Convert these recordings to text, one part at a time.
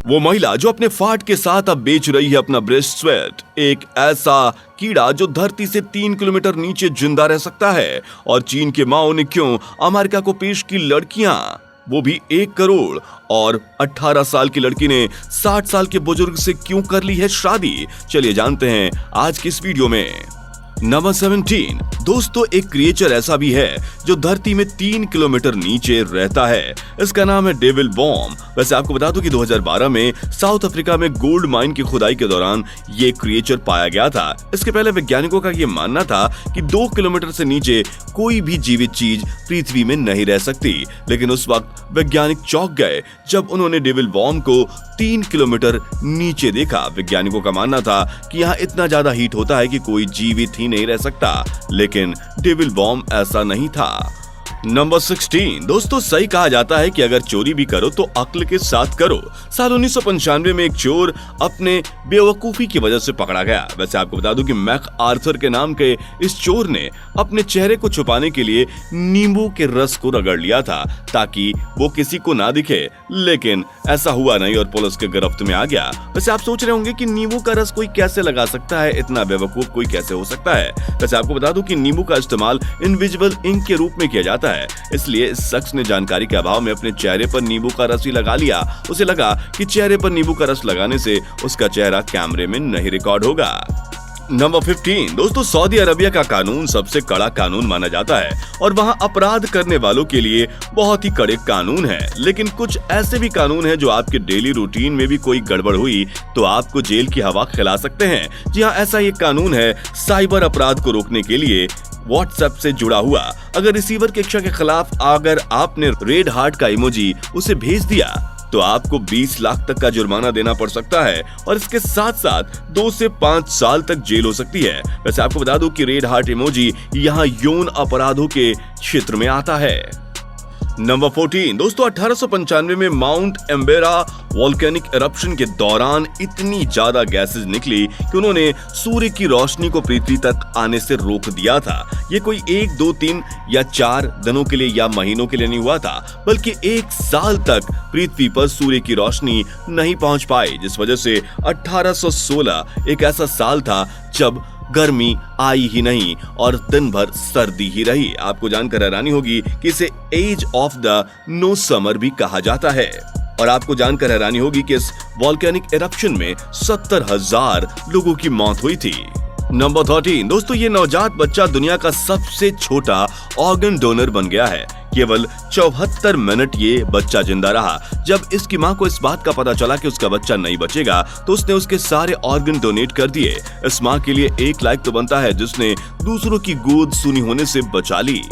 वो महिला जो अपने फाट के साथ अब बेच रही है अपना ब्रेस्ट स्वेट, एक ऐसा कीड़ा जो धरती से 3 किलोमीटर नीचे जिंदा रह सकता है। और चीन के माओ ने क्यों अमेरिका को पेश की लड़कियां, वो भी 1 करोड़। और 18 साल की लड़की ने 60 साल के बुजुर्ग से क्यों कर ली है शादी, चलिए जानते हैं आज की इस वीडियो में। नंबर 17 दोस्तों, एक क्रिएचर ऐसा भी है जो धरती में 3 किलोमीटर नीचे रहता है। इसका नाम है डेविल वॉर्म। वैसे आपको बता दूं कि 2012 में साउथ अफ्रीका में गोल्ड माइन की खुदाई के दौरान ये क्रिएचर पाया गया था। इसके पहले वैज्ञानिकों का ये मानना था कि 2 किलोमीटर से नीचे कोई भी जीवित चीज पृथ्वी में नहीं रह सकती, लेकिन उस वक्त वैज्ञानिक चौंक गए जब उन्होंने डेविल वॉर्म को 3 किलोमीटर नीचे देखा। वैज्ञानिकों का मानना था कि यहाँ इतना ज्यादा हीट होता है कि कोई जीवित ही नहीं रह सकता, लेकिन डेविल वॉर्म ऐसा नहीं था। नंबर 16 दोस्तों, सही कहा जाता है कि अगर चोरी भी करो तो अक्ल के साथ करो। साल 1995 में एक चोर अपने बेवकूफी की वजह से पकड़ा गया। वैसे आपको बता दूं कि मैक आर्थर के नाम के इस चोर ने अपने चेहरे को छुपाने के लिए नींबू के रस को रगड़ लिया था ताकि वो किसी को ना दिखे, लेकिन ऐसा हुआ नहीं और पुलिस के गिरफ्त में आ गया। वैसे आप सोच रहे होंगे कि नींबू का रस कोई कैसे लगा सकता है, इतना बेवकूफ कोई कैसे हो सकता है। वैसे आपको बता दूं कि नींबू का इस्तेमाल इनविजिबल इंक के रूप में किया जाता है, इसलिए इस शख्स ने जानकारी के अभाव में अपने चेहरे पर नींबू का रस ही लगा लिया। उसे लगा कि चेहरे पर नींबू का रस लगाने से उसका चेहरा कैमरे में नहीं रिकॉर्ड होगा। नंबर 15 दोस्तों, सऊदी अरबिया का कानून सबसे कड़ा कानून माना जाता है और वहां अपराध करने वालों के लिए बहुत ही कड़े कानून है। लेकिन कुछ ऐसे भी कानून हैं जो आपके डेली रूटीन में भी कोई गड़बड़ हुई तो आपको जेल की हवा खिला सकते हैं। जी हाँ, ऐसा एक कानून है साइबर अपराध को रोकने के लिए व्हाट्सएप से जुड़ा हुआ। अगर रिसीवर के इच्छा के खिलाफ अगर आपने रेड हार्ट का इमोजी उसे भेज दिया तो आपको 20 लाख तक का जुर्माना देना पड़ सकता है और इसके साथ साथ 2 से 5 साल तक जेल हो सकती है। वैसे आपको बता दूं कि रेड हार्ट इमोजी यहाँ यौन अपराधों के क्षेत्र में आता है। नंबर 14 दोस्तों, 1895 में माउंट एम्बेरा वोल्केनिक इरप्शन के दौरान इतनी ज्यादा गैसेस निकली कि उन्होंने सूर्य की रोशनी को पृथ्वी तक आने से रोक दिया था। ये कोई 1, 2, 3 या 4 दिनों के लिए या महीनों के लिए नहीं हुआ था, बल्कि 1 साल तक पृथ्वी पर सूर्य की रोशनी नहीं पहुंच पाई, जिस वजह से 1816 एक ऐसा साल था जब गर्मी आई ही नहीं और दिन भर सर्दी ही रही। आपको जानकर हैरानी होगी कि इसे age of the no summer भी कहा जाता है। और आपको जानकर हैरानी होगी कि इस वोल्केनिक इरप्शन में 70,000 लोगों की मौत हुई थी। नंबर 13 दोस्तों, ये नवजात बच्चा दुनिया का सबसे छोटा ऑर्गन डोनर बन गया है। केवल 74 मिनट ये बच्चा जिंदा रहा। जब इसकी मां को इस बात का पता चला कि उसका बच्चा नहीं बचेगा तो उसने उसके सारे ऑर्गन डोनेट कर दिए। इस मां के लिए 1 लाइक तो बनता है जिसने दूसरों की गोद सूनी होने से बचा ली।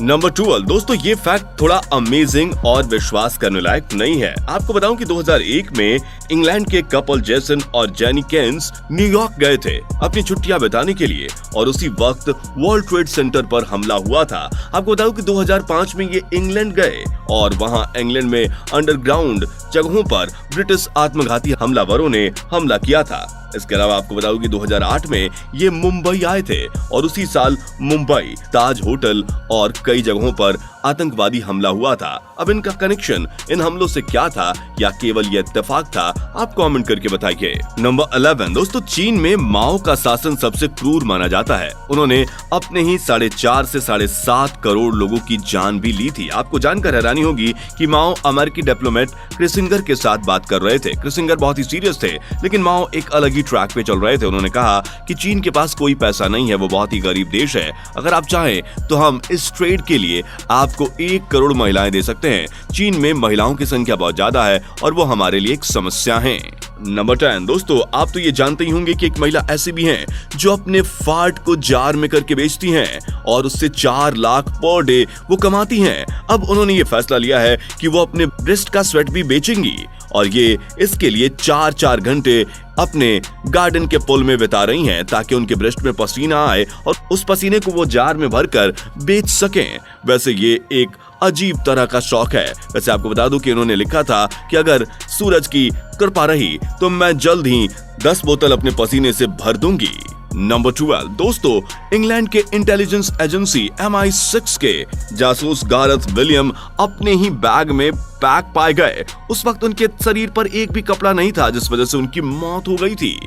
नंबर 12 दोस्तों, ये फैक्ट थोड़ा अमेजिंग और विश्वास करने लायक नहीं है। आपको बताऊं कि 2001 में इंग्लैंड के कपल जेसन और जेनी केन्स न्यूयॉर्क गए थे अपनी छुट्टियां बिताने के लिए और उसी वक्त वर्ल्ड ट्रेड सेंटर पर हमला हुआ था। आपको बताऊं कि 2005 में ये इंग्लैंड गए और वहां इंग्लैंड में अंडरग्राउंड जगहों पर ब्रिटिश आत्मघाती हमलावरों ने हमला किया था। इसके अलावा आपको बताऊं कि 2008 में ये मुंबई आए थे और उसी साल मुंबई, ताज होटल और कई जगहों पर आतंकवादी हमला हुआ था। अब इनका कनेक्शन इन हमलों से क्या था या केवल ये इत्तेफाक था, आप कमेंट करके बताइए। नंबर 11 दोस्तों, चीन में माओ का शासन सबसे क्रूर माना जाता है। उन्होंने अपने ही 4.5 से 7.5 करोड़ लोगों की जान भी ली थी। आपको जानकर हैरानी होगी कि माओ अमेरिकी डिप्लोमेट क्रिसिंगर के साथ बात कर रहे थे। क्रिसिंगर बहुत ही सीरियस थे, लेकिन माओ एक अलग ही ट्रैक पे चल रहे थे। उन्होंने कहा कि चीन के पास कोई पैसा नहीं है, वो बहुत ही गरीब देश है। अगर आप चाहें तो हम इस ट्रेड के लिए आपको 1 करोड़ महिलाएं दे सकते हैं। चीन में महिलाओं की संख्या बहुत ज्यादा है और वो हमारे लिए एक समस्या है। नंबर 10 दोस्तों, आप तो ये जानते ही होंगे कि एक महिला ऐसी भी हैं जो अपने फार्ट को जार में करके बेचती हैं और उससे 4 लाख पर डे वो कमाती हैं। अब उन्होंने ये फैसला लिया है कि वो अपने ब्रेस्ट का स्वेट भी बेचेंगी और ये इसके लिए 4-4 घंटे अपने गार्डन के पुल में बिता रही हैं ताकि उनके ब्रेस्ट में पसीना आए और उस पसीने को वो जार में भरकर बेच सकें। वैसे ये एक अजीब तरह का शौक है। वैसे आपको बता दूं कि उन्होंने लिखा था कि अगर सूरज की कृपा रही तो मैं जल्द ही 10 बोतल अपने पसीने से भर दूंगी। नंबर 12 दोस्तों, इंग्लैंड के इंटेलिजेंस एजेंसी MI6 के जासूस गारेथ विलियम अपने ही बैग में पैक पाए गए। उस वक्त उनके शरीर पर एक भी कपड़ा नहीं था, जिस वजह से उनकी मौत हो गई थी।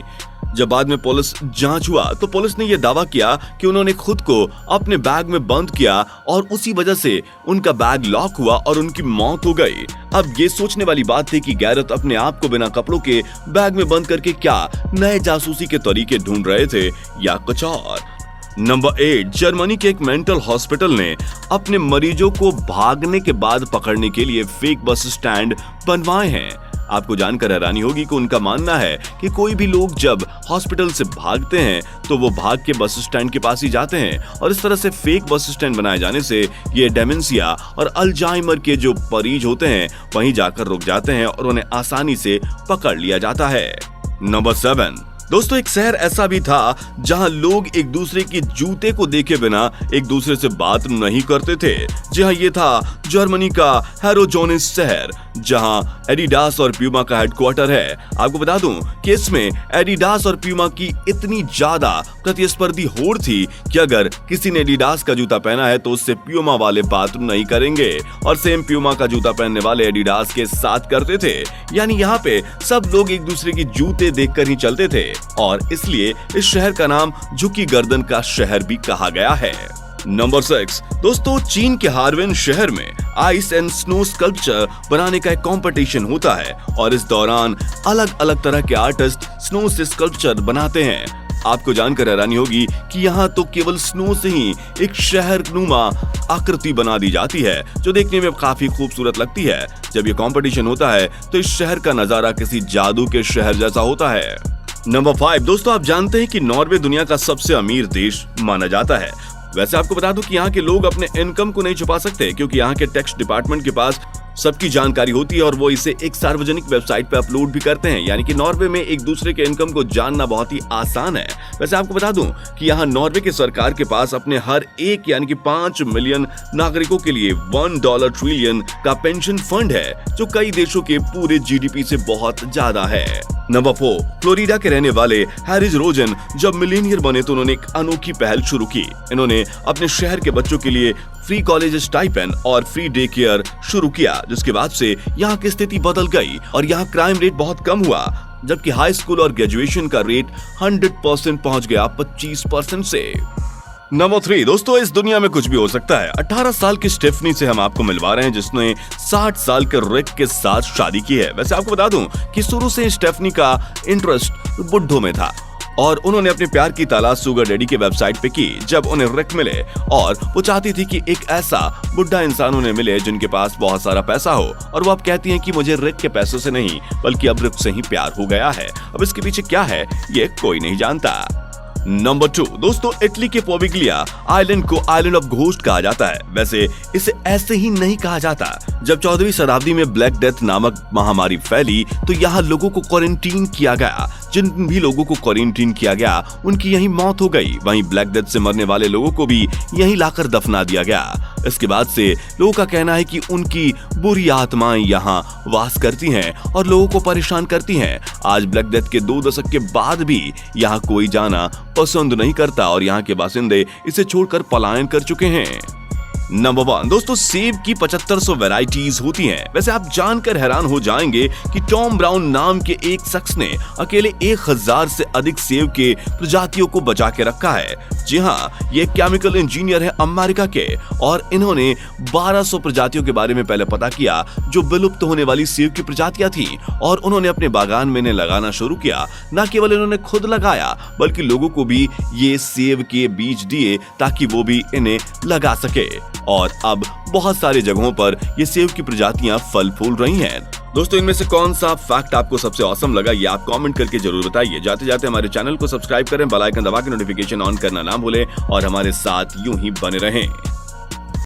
जब बाद में पुलिस जांच हुआ तो पुलिस ने यह दावा किया कि उन्होंने खुद को अपने बैग में बंद किया और उसी वजह से उनका बैग लॉक हुआ और उनकी मौत हो गई। अब ये सोचने वाली बात थी कि गैरेथ अपने आप को बिना कपड़ों के बैग में बंद करके क्या नए जासूसी के तरीके ढूंढ रहे थे या कुछ और। नंबर 8 जर्मनी के एक मेंटल हॉस्पिटल ने अपने मरीजों को भागने के बाद पकड़ने के लिए फेक बस स्टैंड बनवाए हैं। आपको जानकर हैरानी होगी कि उनका मानना है कि कोई भी लोग जब हॉस्पिटल से भागते हैं तो वो भाग के बस स्टैंड के पास ही जाते हैं और इस तरह से फेक बस स्टैंड बनाए जाने से ये डेमेंशिया और अल्जाइमर के जो मरीज होते हैं वहीं जाकर रुक जाते हैं और उन्हें आसानी से पकड़ लिया जाता है। नंबर 7 दोस्तों, एक शहर ऐसा भी था जहां लोग एक दूसरे के जूते को देखे बिना एक दूसरे से बात नहीं करते थे। जी हाँ, ये था जर्मनी का हेरोजोनिस शहर, जहां एडिडास और प्यूमा का हेडक्वार्टर है। आपको बता दूं कि इसमें एडिडास और प्यूमा की इतनी ज्यादा प्रतिस्पर्धी होड़ थी कि अगर किसी ने एडिडास का जूता पहना है तो उससे प्यूमा वाले बात नहीं करेंगे और सेम प्यूमा का जूता पहनने वाले एडिडास के साथ करते थे। यानी यहाँ पे सब लोग एक दूसरे की जूते देखकर ही चलते थे और इसलिए इस शहर का नाम झुकी गर्दन का शहर भी कहा गया है। नंबर 6 दोस्तों, चीन के हार्बिन शहर में आइस एंड स्नो स्कल्पचर बनाने का एक कंपटीशन होता है और इस दौरान अलग अलग तरह के आर्टिस्ट स्नो से स्कल्पचर बनाते हैं। आपको जानकर हैरानी होगी कि यहाँ तो केवल स्नो से ही एक शहर नुमा आकृति बना दी जाती है जो देखने में काफी खूबसूरत लगती है। जब ये कंपटीशन होता है तो इस शहर का नजारा किसी जादू के शहर जैसा होता है। नंबर 5 दोस्तों, आप जानते हैं कि नॉर्वे दुनिया का सबसे अमीर देश माना जाता है। वैसे आपको बता दूं कि यहाँ के लोग अपने इनकम को नहीं छुपा सकते क्योंकि यहाँ के टैक्स डिपार्टमेंट के पास सबकी जानकारी होती है और वो इसे एक सार्वजनिक वेबसाइट पे अपलोड भी करते हैं। यानी कि नॉर्वे में एक दूसरे के इनकम को जानना बहुत ही आसान है। वैसे आपको बता दूं कि यहाँ नॉर्वे की सरकार के पास अपने हर एक यानी कि 5 मिलियन नागरिकों के लिए $1 ट्रिलियन का पेंशन फंड है जो कई देशों के पूरे GDP से बहुत ज्यादा है। नंबर 4 फ्लोरिडा के रहने वाले हैरिस रोजन जब मिलीनियर बने तो उन्होंने एक अनोखी पहल शुरू की। इन्होंने अपने शहर के बच्चों के लिए फ्री कॉलेज स्टाइपेंड और फ्री डे केयर शुरू किया, जिसके बाद से यहाँ की स्थिति बदल गई और यहाँ क्राइम रेट बहुत कम हुआ, जबकि हाई स्कूल और ग्रेजुएशन का रेट 100% पहुंच गया 25% से। नंबर 3 दोस्तों, इस दुनिया में कुछ भी हो सकता है। 18 साल की स्टेफनी से हम आपको मिलवा रहे हैं जिसने 60 साल के रिक के साथ शादी की है। वैसे आपको बता दूं कि शुरू से स्टेफनी का इंटरेस्ट बुड्ढों में था और उन्होंने अपने प्यार की तलाश सुगर डैडी के वेबसाइट पे की जब उन्हें रिक मिले और वो चाहती थी कि एक ऐसा बुढ़ा इंसान उन्हें मिले जिनके पास बहुत सारा पैसा हो। और वो अब कहती हैं कि मुझे रिक के पैसों से नहीं बल्कि अब रिक से ही प्यार हो गया है। अब इसके पीछे क्या है ये कोई नहीं जानता। नंबर 2 दोस्तों, इटली के पोविग्लिया आइलैंड को आइलैंड ऑफ घोस्ट कहा जाता है। वैसे इसे ऐसे ही नहीं कहा जाता। जब 14वीं शताब्दी में ब्लैक डेथ नामक महामारी फैली तो यहाँ लोगों को क्वारंटीन किया गया। जिन भी लोगों को क्वारंटीन किया गया उनकी यहीं मौत हो गई। वहीं ब्लैक डेथ से मरने वाले लोगों को भी यहीं लाकर दफना दिया गया। इसके बाद से लोगों का कहना है कि उनकी बुरी आत्माएं यहाँ वास करती हैं और लोगों को परेशान करती हैं। आज ब्लैक डेथ के 2 दशक के बाद भी यहाँ कोई जाना पसंद नहीं करता और यहाँ के बासिंदे इसे छोड़कर पलायन कर चुके हैं। नंबर 1 दोस्तों, सेब की 7500 वैरायटीज होती हैं। वैसे आप जानकर हैरान हो जाएंगे कि टॉम ब्राउन नाम के एक शख्स ने अकेले 1000 से अधिक सेब के प्रजातियों को बचा के रखा है। जी हाँ, ये केमिकल इंजीनियर है अमेरिका के और इन्होंने 1200 प्रजातियों के बारे में पहले पता किया जो विलुप्त होने वाली सेब की प्रजातियां थी और उन्होंने अपने बागान में इन्हें लगाना शुरू किया। न केवल इन्होंने खुद लगाया बल्कि लोगों को भी ये सेब के बीज दिए ताकि वो भी इन्हें लगा सके और अब बहुत सारी जगहों पर ये सेब की प्रजातियां फल फूल रही हैं। दोस्तों, इनमें से कौन सा फैक्ट आपको सबसे ऑसम लगा ये आप कमेंट करके जरूर बताइए। जाते जाते हमारे चैनल को सब्सक्राइब करें, बेल आइकन दबा के नोटिफिकेशन ऑन करना ना भूलें और हमारे साथ यूं ही बने रहें।